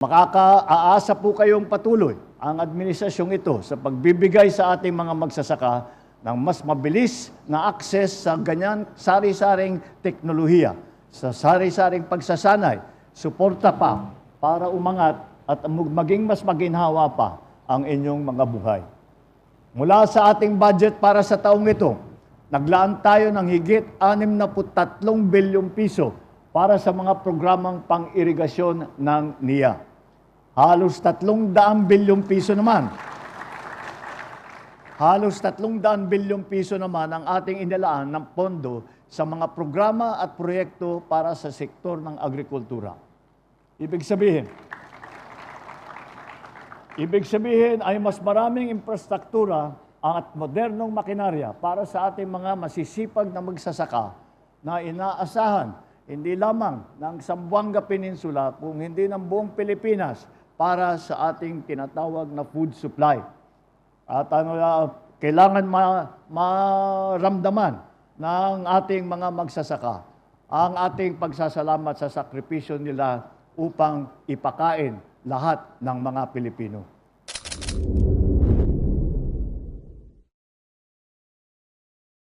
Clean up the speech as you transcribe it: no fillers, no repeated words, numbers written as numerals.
Makakaaasa po kayong patuloy ang administrasyong ito sa pagbibigay sa ating mga magsasaka ng mas mabilis na akses sa ganyan sari-saring teknolohiya, sa sari-saring pagsasanay, suporta pa para umangat at maging mas maginhawa pa ang inyong mga buhay. Mula sa ating budget para sa taong ito, naglaan tayo ng higit 63 bilyong piso para sa mga programang pang-irigasyon ng NIA. Halos 300 bilyong piso naman. Halos 300 bilyong piso naman ang ating inilaan ng pondo sa mga programa at proyekto para sa sektor ng agrikultura. Ibig sabihin ay mas maraming infrastruktura at modernong makinarya para sa ating mga masisipag na magsasaka na inaasahan hindi lamang ng Zamboanga Peninsula kung hindi ng buong Pilipinas para sa ating tinatawag na food supply. At kailangan maramdaman ng ating mga magsasaka ang ating pagsasalamat sa sakripisyo nila upang ipakain lahat ng mga Pilipino.